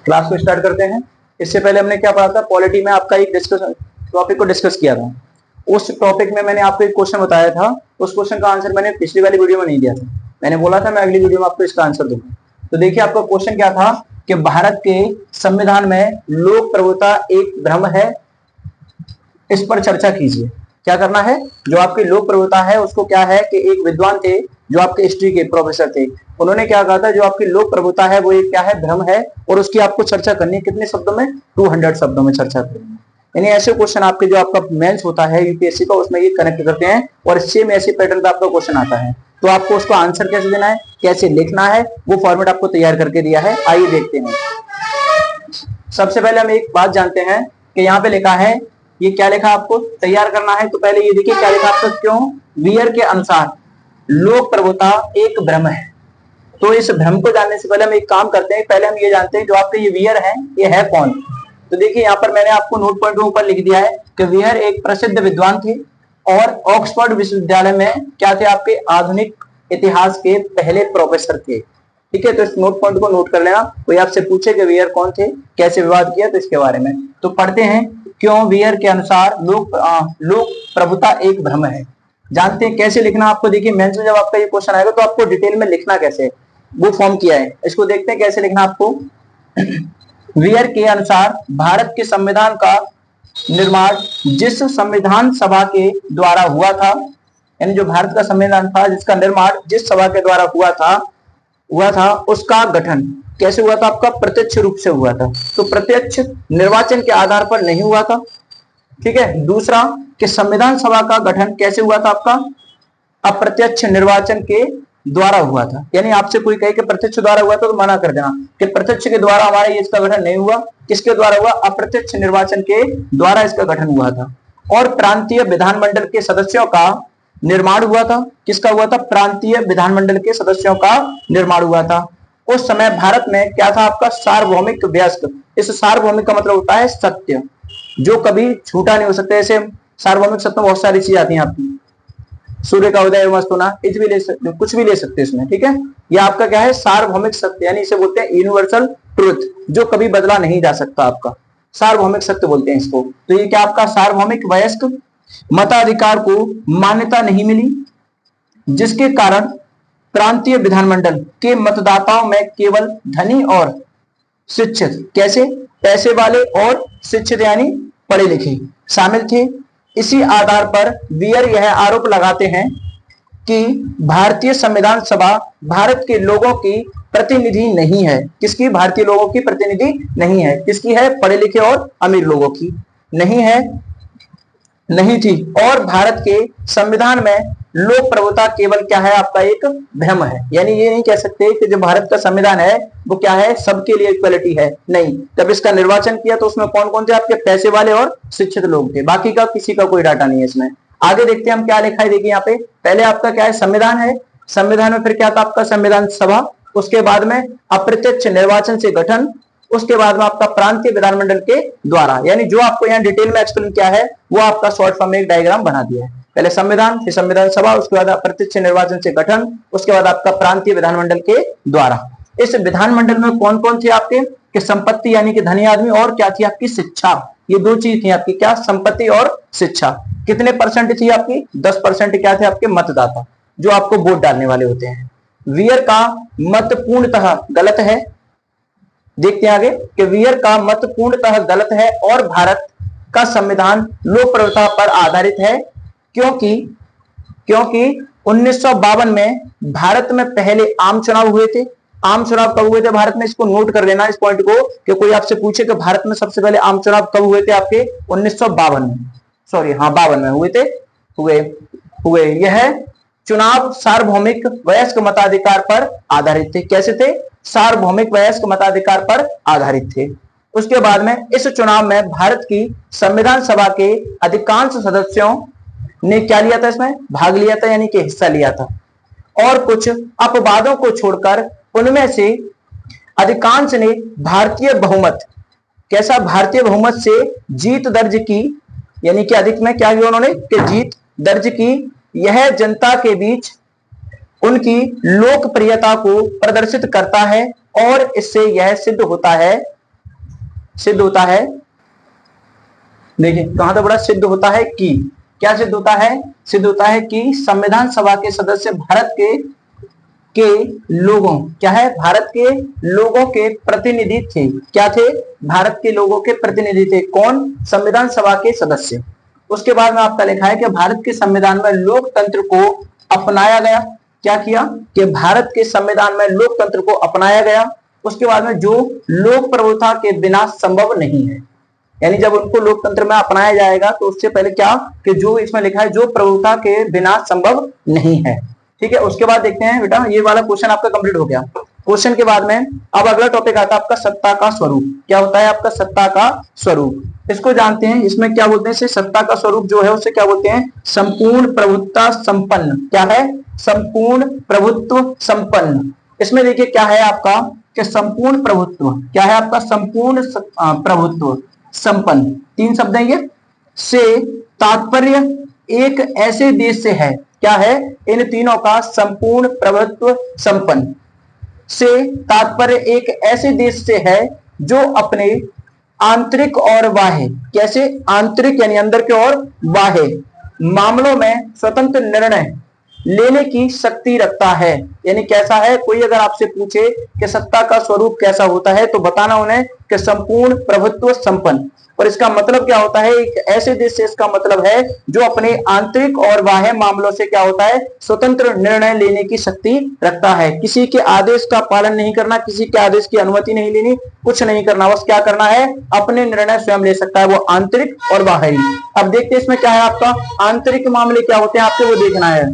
Class को start करते हैं। इससे पहले हमने क्या पढ़ा था, पॉलिटी में आपका एक टॉपिक को डिस्कस किया था। उस टॉपिक में मैंने आपको एक क्वेश्चन बताया था, उस क्वेश्चन का आंसर मैंने पिछली वाली वीडियो में नहीं दिया था। मैंने बोला था मैं अगली वीडियो में आपको इसका आंसर दूंगा। तो देखिए आपका क्वेश्चन क्या था कि भारत के संविधान में लोक प्रभुता एक भ्रम है, इस पर चर्चा कीजिए। क्या करना है, जो आपकी लोक प्रभुता है उसको क्या है कि एक विद्वान थे जो आपके हिस्ट्री के प्रोफेसर थे, उन्होंने क्या कहा था, जो आपकी लोक प्रभुता है वो एक क्या है, भ्रम है, और उसकी आपको चर्चा करनी है कितने शब्दों में, 200 शब्दों में चर्चा करनी है। यानी ऐसे क्वेश्चन आपके जो आपका मेंस होता है यूपीएससी का, उसमें ये कनेक्ट करते हैं और सेम ऐसे पैटर्न पे आपका क्वेश्चन आता है। तो आपको उसका आंसर कैसे देना है, कैसे लिखना है, वो फॉर्मेट आपको तैयार करके दिया है। आइए देखते हैं। सबसे पहले हम एक बात जानते हैं कि यहाँ पे लिखा है, ये क्या लिखा आपको तैयार करना है। तो पहले ये देखिए क्या लिखा आपका, क्यों वियर के अनुसार लोक प्रभुता एक भ्रम है। तो इस भ्रम को जानने से पहले हम एक काम करते हैं, पहले हम ये जानते हैं जो आपके ये वियर है ये है कौन। तो देखिए यहाँ पर मैंने आपको नोट पॉइंट के ऊपर लिख दिया है कि वियर एक प्रसिद्ध विद्वान थे और ऑक्सफोर्ड विश्वविद्यालय में क्या थे, आपके आधुनिक इतिहास के पहले प्रोफेसर थे। ठीक है, तो इस नोट पॉइंट को नोट कर लेना। कोई आपसे पूछे कि वियर कौन थे, कैसे विवाद किया, तो इसके बारे में तो पढ़ते हैं। क्यों वियर के अनुसार लोक प्रभुता एक भ्रम है। जानते हैं कैसे लिखना आपको। देखिए मेंस में जब आपका ये क्वेश्चन आएगा तो आपको डिटेल में लिखना कैसे, वो फॉर्म किया है, इसको देखते हैं कैसे लिखना आपको। वियर के अनुसार भारत के संविधान का निर्माण जिस संविधान सभा के द्वारा हुआ था, यानी जो भारत का संविधान था जिसका निर्माण जिस सभा के द्वारा हुआ था उसका गठन कैसे हुआ था, आपका प्रत्यक्ष रूप से हुआ था। तो प्रत्यक्ष निर्वाचन के आधार पर नहीं हुआ था। ठीक है, दूसरा कि संविधान सभा का गठन कैसे हुआ था, आपका अप्रत्यक्ष निर्वाचन के द्वारा हुआ था। यानी आपसे कोई कहे कि प्रत्यक्ष द्वारा हुआ था तो मना कर देना कि प्रत्यक्ष के द्वारा हमारा इसका गठन नहीं हुआ। किसके द्वारा हुआ, अप्रत्यक्ष निर्वाचन के द्वारा इसका गठन हुआ था। और प्रांतीय विधानमंडल के सदस्यों का निर्माण हुआ था। किसका हुआ था, प्रांतीय विधानमंडल के सदस्यों का निर्माण हुआ था। उस समय भारत में क्या था, आपका सार्वभौमिक व्यस्क। इस सार्वभौमिक का मतलब होता है सत्य, जो कभी झूठा नहीं हो सकता। ऐसे सार्वभौमिक सत्य में बहुत सारी चीजें आती हैं आपकी, सूर्य का उदय मस्त होना, कुछ भी ले सकते हैं इसमें। ठीक है, ये आपका क्या है, सार्वभौमिक सत्य, यानी इसे बोलते हैं यूनिवर्सल ट्रुथ, जो कभी बदला नहीं जा सकता। आपका सार्वभौमिक सत्य बोलते हैं इसको। तो ये क्या आपका सार्वभौमिक वयस्क मताधिकार को मान्यता नहीं मिली, जिसके कारण प्रांतीय विधानमंडल के मतदाताओं में केवल धनी और शिक्षित, कैसे पैसे वाले और शिक्षित यानी पढ़े लिखे शामिल थे। इसी आधार पर वियर यह आरोप लगाते हैं कि भारतीय संविधान सभा भारत के लोगों की प्रतिनिधि नहीं है। किसकी, भारतीय लोगों की प्रतिनिधि नहीं है। किसकी है, पढ़े लिखे और अमीर लोगों की नहीं है, नहीं थी। और भारत के संविधान में लोक प्रभुता केवल क्या है, आपका एक भ्रम है। यानी ये नहीं कह सकते कि जो भारत का संविधान है वो क्या है, सबके लिए इक्वलिटी है। नहीं, जब इसका निर्वाचन किया तो उसमें कौन कौन थे, आपके पैसे वाले और शिक्षित लोग थे, बाकी का किसी का कोई डाटा नहीं है इसमें। आगे देखते हैं हम क्या लिखा है। देखिए यहाँ पे पहले आपका क्या है, संविधान है, संविधान में फिर क्या था आपका संविधान सभा, उसके बाद में अप्रत्यक्ष निर्वाचन से गठन, उसके बाद में आपका प्रांतीय विधानमंडल के द्वारा। यानी जो आपको यहाँ डिटेल में एक्सप्लेन किया है वो आपका शॉर्ट फॉर्म में एक डायग्राम बना दिया है। पहले संविधान, फिर संविधान सभा, उसके बाद अप्रत्यक्ष निर्वाचन से गठन, उसके बाद आपका प्रांतीय विधानमंडल के द्वारा। इस विधानमंडल में कौन कौन थे आपके, कि संपत्ति यानी कि धनी आदमी, और क्या थी आपकी शिक्षा। ये दो चीज थी आपकी, क्या, संपत्ति और शिक्षा। कितने परसेंट थी आपकी, 10% क्या थे आपके मतदाता, जो आपको वोट डालने वाले होते हैं। वियर का मत पूर्णतः गलत है। देखते हैं आगे कि वियर का मत पूर्णतः गलत है और भारत का संविधान लोक प्रभुता पर आधारित है, क्योंकि 1952 में भारत में पहले आम चुनाव हुए थे। आम चुनाव कब हुए थे भारत में, इसको नोट कर लेना इस पॉइंट को, कि कोई आपसे पूछे कि भारत में सबसे पहले आम चुनाव कब हुए थे, आपके 1952 में, सॉरी हाँ 52 में हुए थे, हुए। यह चुनाव सार्वभौमिक वयस्क मताधिकार पर आधारित थे। कैसे थे, सार्वभौमिक वयस्क मताधिकार पर आधारित थे। उसके बाद में इस चुनाव में भारत की संविधान सभा के अधिकांश सदस्यों ने क्या लिया था, इसमें भाग लिया था, यानी कि हिस्सा लिया था। और कुछ अपवादों को छोड़कर उनमें से अधिकांश ने भारतीय बहुमत, कैसा, भारतीय बहुमत से जीत दर्ज की, यानी कि अधिक में क्या किया उन्होंने, कि जीत दर्ज की। यह जनता के बीच उनकी लोकप्रियता को प्रदर्शित करता है और इससे यह सिद्ध होता है सिद्ध होता है, देखिए कहां तक बड़ा सिद्ध होता है कि, क्या सिद्ध होता है, सिद्ध होता है कि संविधान सभा के सदस्य भारत के लोगों, क्या है, भारत के लोगों के प्रतिनिधि थे, क्या थे, भारत के लोगों के प्रतिनिधि थे, कौन, संविधान सभा के सदस्य। उसके बाद में आपका लिखा है कि भारत के संविधान में लोकतंत्र को अपनाया गया, क्या किया, कि भारत के संविधान में लोकतंत्र को अपनाया गया। उसके बाद में जो लोक प्रभुता के बिना संभव नहीं है, यानी जब उनको लोकतंत्र में अपनाया जाएगा तो उससे पहले क्या, कि जो इसमें लिखा है जो प्रभुता के बिना संभव नहीं है, ठीक है। उसके बाद देखते हैं बेटा, ये वाला क्वेश्चन आपका कंप्लीट हो गया। क्वेश्चन के बाद में अब अगला टॉपिक आता है आपका सत्ता का स्वरूप। क्या होता है आपका सत्ता का स्वरूप, इसको जानते हैं। इसमें क्या बोलते हैं, सत्ता का स्वरूप जो है उसे क्या बोलते हैं, संपूर्ण प्रभुत्व संपन्न, क्या है, संपूर्ण प्रभुत्व संपन्न। इसमें देखिए क्या है आपका, कि संपूर्ण प्रभुत्व, क्या है आपका, संपूर्ण प्रभुत्व संपन्न, तीन शब्द हैं ये, से तात्पर्य एक ऐसे देश से है, क्या है, इन तीनों का संपूर्ण प्रभुत्व संपन्न से तात्पर्य एक ऐसे देश से है जो अपने आंतरिक और बाह्य, कैसे, आंतरिक यानी अंदर के और बाह्य मामलों में स्वतंत्र निर्णय लेने की शक्ति रखता है। यानी कैसा है, कोई अगर आपसे पूछे कि सत्ता का स्वरूप कैसा होता है तो बताना उन्हें कि संपूर्ण प्रभुत्व संपन्न। और इसका मतलब क्या होता है, एक ऐसे देश से इसका मतलब है जो अपने आंतरिक और बाह्य मामलों से क्या होता है, स्वतंत्र निर्णय लेने की शक्ति रखता है। किसी के आदेश का पालन नहीं करना, किसी के आदेश की अनुमति नहीं लेनी, कुछ नहीं करना, बस क्या करना है, अपने निर्णय स्वयं ले सकता है, वो आंतरिक और बाहरी। अब देखते हैं इसमें क्या है आपका, आंतरिक मामले क्या होते हैं आपको वो देखना है।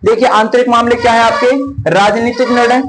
देखिए आंतरिक मामले क्या है आपके, राजनीतिक निर्णय,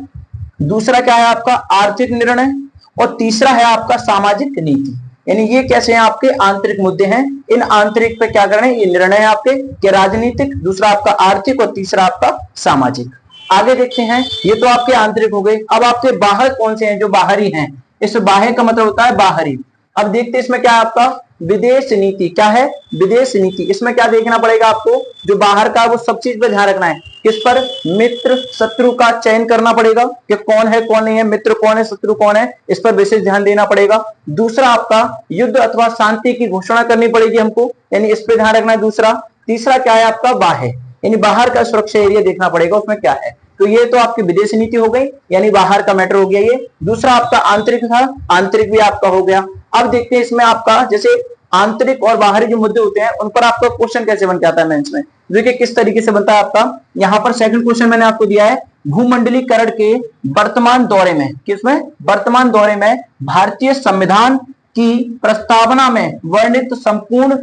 दूसरा क्या है आपका आर्थिक निर्णय, और तीसरा है आपका सामाजिक नीति। यानी ये कैसे हैं आपके आंतरिक मुद्दे हैं। इन आंतरिक पे क्या करना है, ये निर्णय है आपके कि राजनीतिक, दूसरा आपका आर्थिक और तीसरा आपका सामाजिक। आगे देखते हैं, ये तो आपके आंतरिक हो गए। अब आपके बाहर कौन से हैं, जो बाहरी हैं। इस बाह्य का मतलब होता है बाहरी। अब देखते हैं इसमें क्या है आपका विदेश नीति, क्या है विदेश नीति। इसमें क्या देखना पड़ेगा आपको, जो बाहर का वो सब चीज पर ध्यान रखना है। किस पर, मित्र शत्रु का चयन करना पड़ेगा कि कौन है कौन नहीं है, मित्र कौन है शत्रु कौन है, इस पर विशेष ध्यान देना पड़ेगा। दूसरा आपका युद्ध अथवा शांति की घोषणा करनी पड़ेगी हमको, यानी इस पर ध्यान रखना है। दूसरा, तीसरा क्या है आपका बाह्य, यानी बाहर का सुरक्षा एरिया देखना पड़ेगा उसमें क्या है। तो ये तो आपकी विदेश नीति हो गई, यानी बाहर का मैटर हो गया ये। दूसरा आपका आंतरिक था, आंतरिक भी आपका हो गया। अब देखते हैं इसमें आपका जैसे आंतरिक और बाहरी जो मुद्दे होते हैं उन पर आपका क्वेश्चन कैसे बन के आता है मेंस में। देखिए किस तरीके से बनता है आपका, यहाँ पर सेकंड क्वेश्चन मैंने आपको दिया है, भूमंडलीकरण के वर्तमान दौरे में, किसमें, वर्तमान दौरे में भारतीय संविधान की प्रस्तावना में वर्णित संपूर्ण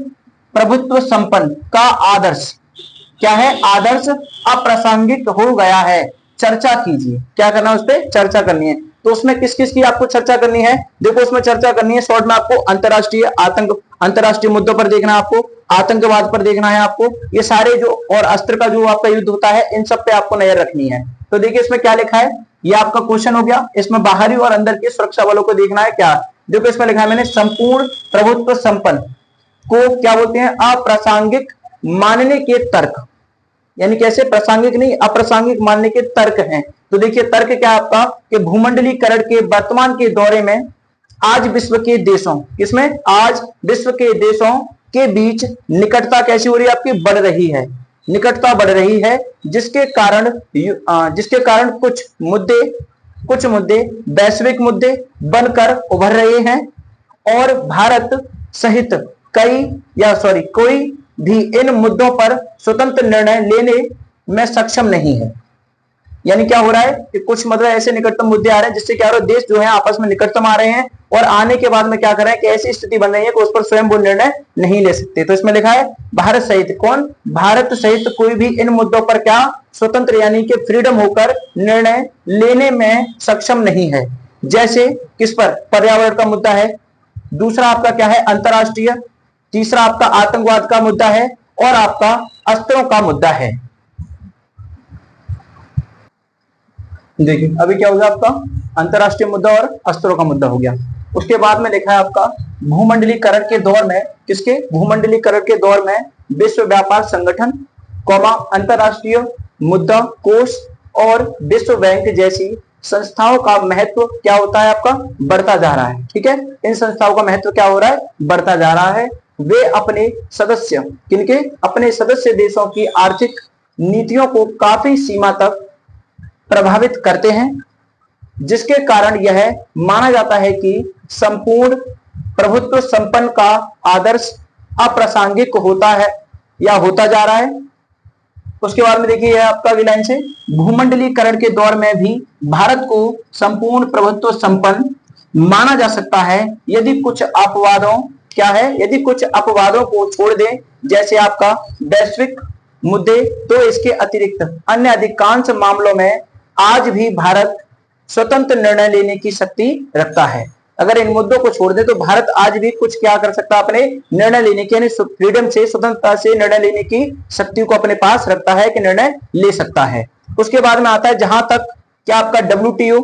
प्रभुत्व संपन्न का आदर्श, क्या है, आदर्श अप्रासंगिक हो गया है। चर्चा कीजिए, क्या करना है, उस पर चर्चा करनी है। तो उसमें किस किस की आपको चर्चा करनी है, देखो उसमें चर्चा करनी है शॉर्ट में आपको अंतरराष्ट्रीय आतंक, अंतरराष्ट्रीय मुद्दों पर देखना है आपको, आतंकवाद पर देखना है आपको, ये सारे जो और अस्त्र का जो आपका युद्ध होता है इन सब पे आपको नजर रखनी है। तो देखिए इसमें क्या लिखा है, ये आपका क्वेश्चन हो गया। इसमें बाहरी और अंदर के सुरक्षा बलों को देखना है। क्या, देखो इसमें लिखा है मैंने, संपूर्ण प्रभुत्व संपन्न को क्या बोलते हैं, अप्रासंगिक मानने के तर्क, यानी कैसे, प्रासंगिक नहीं अप्रासंगिक मानने के तर्क हैं। तो देखिए तर्क क्या आपका, कि भूमंडलीकरण के वर्तमान के दौरे में आज विश्व के देशों, किसमें, आज विश्व के देशों के बीच निकटता कैसी हो रही है आपकी, बढ़ रही है, निकटता बढ़ रही है, जिसके कारण कुछ मुद्दे वैश्विक मुद्दे बनकर उभर रहे हैं और भारत सहित कोई भी इन मुद्दों पर स्वतंत्र निर्णय लेने में सक्षम नहीं है। यानी क्या हो रहा है कि कुछ मतलब ऐसे निकटतम मुद्दे आ रहे हैं जिससे क्या हो रहा है, देश जो है आपस में निकटतम आ रहे हैं और आने के बाद में क्या कर रहे हैं कि ऐसी स्थिति बन रही है कि उस पर स्वयं वो निर्णय नहीं ले सकते। तो इसमें लिखा है भारत सहित, कौन, भारत सहित कोई भी इन मुद्दों पर क्या, स्वतंत्र यानी कि फ्रीडम होकर निर्णय लेने में सक्षम नहीं है। जैसे किस पर, पर्यावरण का मुद्दा है, दूसरा आपका क्या है अंतरराष्ट्रीय, तीसरा आपका आतंकवाद का मुद्दा है और आपका अस्त्रों का मुद्दा है। देखिए अभी क्या हो गया आपका, अंतरराष्ट्रीय मुद्दा और अस्त्रों का मुद्दा हो गया। उसके बाद में लिखा है आपका भूमंडलीकरण के दौर में, किसके, भूमंडलीकरण के दौर में विश्व व्यापार संगठन, अंतरराष्ट्रीय मुद्रा कोष और विश्व बैंक जैसी संस्थाओं का महत्व क्या होता है आपका, बढ़ता जा रहा है। ठीक है, इन संस्थाओं का महत्व क्या हो रहा है, बढ़ता जा रहा है। वे अपने सदस्य, किनके, अपने सदस्य देशों की आर्थिक नीतियों को काफी सीमा तक प्रभावित करते हैं, जिसके कारण यह माना जाता है कि संपूर्ण प्रभुत्व संपन्न का आदर्श अप्रासंगिक होता है या होता जा रहा है। उसके बाद में देखिए आपका अगली लाइन से, भूमंडलीकरण के दौर में भी भारत को संपूर्ण प्रभुत्व संपन्न माना जा सकता है यदि कुछ अपवादों, क्या है, यदि कुछ अपवादों को छोड़ दें, जैसे आपका वैश्विक मुद्दे, तो इसके अतिरिक्त अन्य अधिकांश मामलों में आज भी भारत स्वतंत्र निर्णय लेने की शक्ति रखता है। अगर इन मुद्दों को छोड़ दे तो भारत आज भी कुछ क्या कर सकता है, अपने निर्णय लेने की, यानी फ्रीडम से, स्वतंत्रता से निर्णय लेने की शक्ति को अपने पास रखता है कि निर्णय ले सकता है। उसके बाद में आता है जहां तक क्या आपका WTO,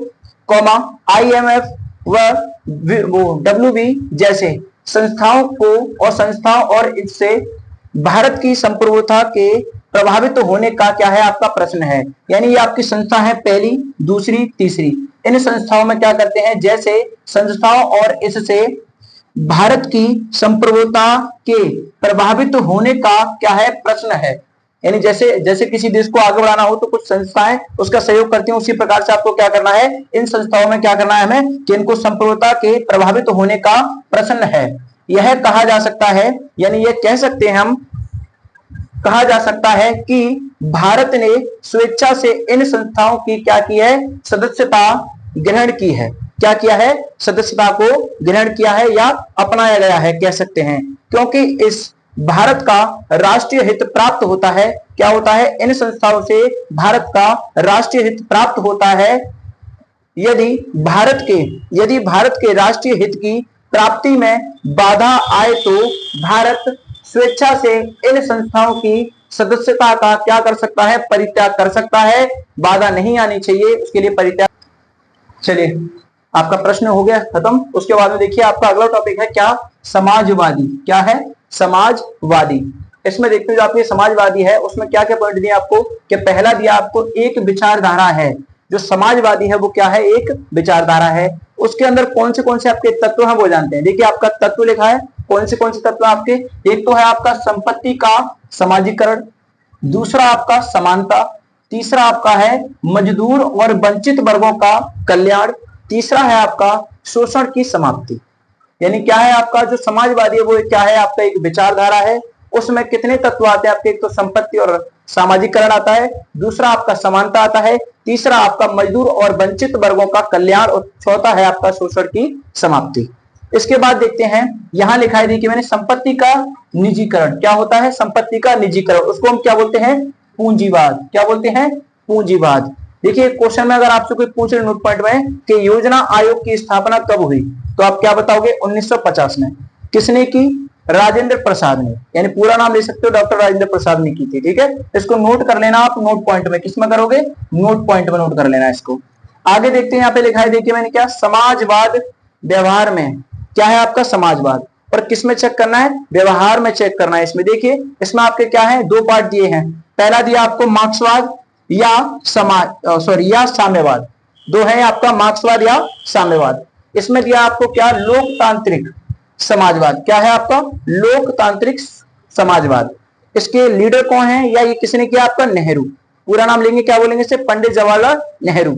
IMF व WB जैसे संस्थाओं और इससे भारत की संप्रभुता के प्रभावित होने का क्या है आपका प्रश्न है। यानी ये आपकी संस्था है, पहली, दूसरी, तीसरी। इन संस्थाओं में क्या करते हैं, जैसे संस्थाओं और इससे भारत की संप्रभुता के प्रभावित होने का क्या है प्रश्न है। यानी जैसे किसी देश को आगे बढ़ाना हो तो कुछ संस्थाएं उसका सहयोग करती हैं, उसी प्रकार से आपको क्या करना है, इन संस्थाओं में क्या करना है हमें, कि इनको संप्रभुता के प्रभावित होने का प्रश्न है। यह कहा जा सकता है, यानी यह कह सकते हैं हम, कहा जा सकता है कि भारत ने स्वेच्छा से इन संस्थाओं की क्या की है, सदस्यता ग्रहण की है। क्या किया है, सदस्यता को ग्रहण किया है या अपनाया गया है कह सकते हैं, क्योंकि इस भारत का राष्ट्रीय हित प्राप्त होता है। क्या होता है, इन संस्थाओं से भारत का राष्ट्रीय हित प्राप्त होता है। यदि भारत के राष्ट्रीय हित की प्राप्ति में बाधा आए तो भारत स्वेच्छा से इन संस्थाओं की सदस्यता का क्या कर सकता है, परित्याग कर सकता है। बाधा नहीं आनी चाहिए, उसके लिए परित्याग। चलिए आपका प्रश्न हो गया खत्म। उसके बाद में देखिए आपका अगला टॉपिक है क्या, समाजवादी। क्या है, समाजवादी। इसमें देखते हैं जो आपके समाजवादी है उसमें क्या क्या पॉइंट दिए आपको, कि पहला दिया आपको एक विचारधारा है। जो समाजवादी है वो क्या है, एक विचारधारा है। उसके अंदर कौन से आपके तत्व हैं वो जानते हैं। देखिए आपका तत्व लिखा है, कौन से तत्व आपके, एक तो है आपका संपत्ति का समाजीकरण, दूसरा आपका समानता, तीसरा आपका है मजदूर और वंचित वर्गों का कल्याण, तीसरा है आपका शोषण की समाप्ति। यानी क्या है आपका जो समाजवादी है वो क्या है, आपका एक विचारधारा है। उसमें कितने तत्व आते हैं आपके, एक तो संपत्ति और सामाजिकरण आता है, दूसरा आपका समानता आता है, तीसरा आपका मजदूर और वंचित वर्गों का कल्याण, और चौथा है आपका शोषण की समाप्ति। इसके बाद देखते हैं यहां लिखा है, देखिए मैंने संपत्ति का निजीकरण। क्या होता है, संपत्ति का निजीकरण, उसको हम क्या बोलते हैं, पूंजीवाद। क्या बोलते हैं, पूंजीवाद। देखिए क्वेश्चन में अगर आपसे कोई पूछ रहे नोट पॉइंट में कि योजना आयोग की स्थापना कब हुई, तो आप क्या बताओगे, 1950 में। किसने की, राजेंद्र प्रसाद ने। यानी पूरा नाम ले सकते हो, डॉक्टर राजेंद्र प्रसाद ने की थी। ठीक है, इसको नोट कर लेना आप नोट पॉइंट में। किसमें करोगे, नोट पॉइंट में नोट कर लेना इसको। आगे देखते हैं, यहाँ पे लिखा है, देखिए मैंने क्या, समाजवाद व्यवहार में। क्या है आपका समाजवाद, और किसमें चेक करना है, व्यवहार में चेक करना है। इसमें देखिए इसमें आपके क्या है, दो पार्ट दिए हैं। पहला दिया आपको मार्क्सवाद या या साम्यवाद। दो है आपका, मार्क्सवाद या साम्यवाद। इसमें दिया आपको क्या, लोकतांत्रिक समाजवाद। क्या है आपका, लोकतांत्रिक समाजवाद। इसके लीडर कौन है, या ये किसने किया, आपका नेहरू। पूरा नाम लेंगे, क्या बोलेंगे इसे, पंडित जवाहरलाल नेहरू।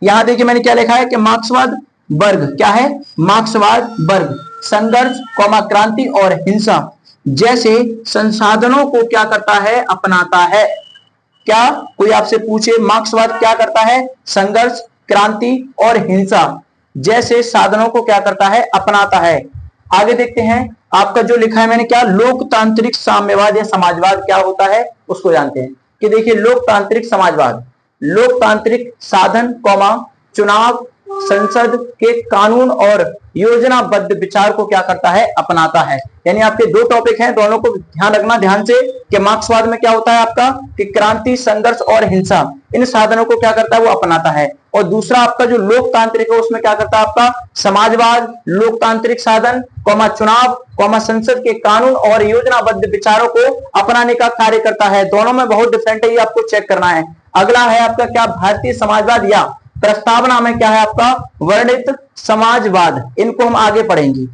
यहां देखिए मैंने क्या लिखा है कि मार्क्सवाद वर्ग। क्या है, मार्क्सवाद वर्ग संघर्ष, क्रांति और हिंसा जैसे संसाधनों को क्या करता है, अपनाता है। क्या कोई आपसे पूछे मार्क्सवाद क्या करता है, संघर्ष, क्रांति और हिंसा जैसे साधनों को क्या करता है, अपनाता है। आगे देखते हैं आपका जो लिखा है मैंने क्या, लोकतांत्रिक साम्यवाद या समाजवाद क्या होता है उसको जानते हैं। कि देखिए लोकतांत्रिक समाजवाद, लोकतांत्रिक साधन, चुनाव, संसद के कानून और योजनाबद्ध विचार को क्या करता है, अपनाता है। यानी आपके दो टॉपिक हैं, दोनों को ध्यान रखना ध्यान से, कि मार्क्सवाद में क्या होता है आपका, कि क्रांति, संघर्ष और हिंसा इन साधनों को क्या करता है, वो अपनाता है। और दूसरा आपका जो लोकतांत्रिक है उसमें क्या करता है आपका, समाजवाद, लोकतांत्रिक साधन, चुनाव, संसद के कानून और योजनाबद्ध विचारों को अपनाने का कार्य करता है। दोनों में बहुत डिफरेंट है, ये आपको चेक करना है। अगला है आपका क्या, भारतीय समाजवाद या प्रस्तावना में क्या है आपका वर्णित समाजवाद, इनको हम आगे पढ़ेंगे।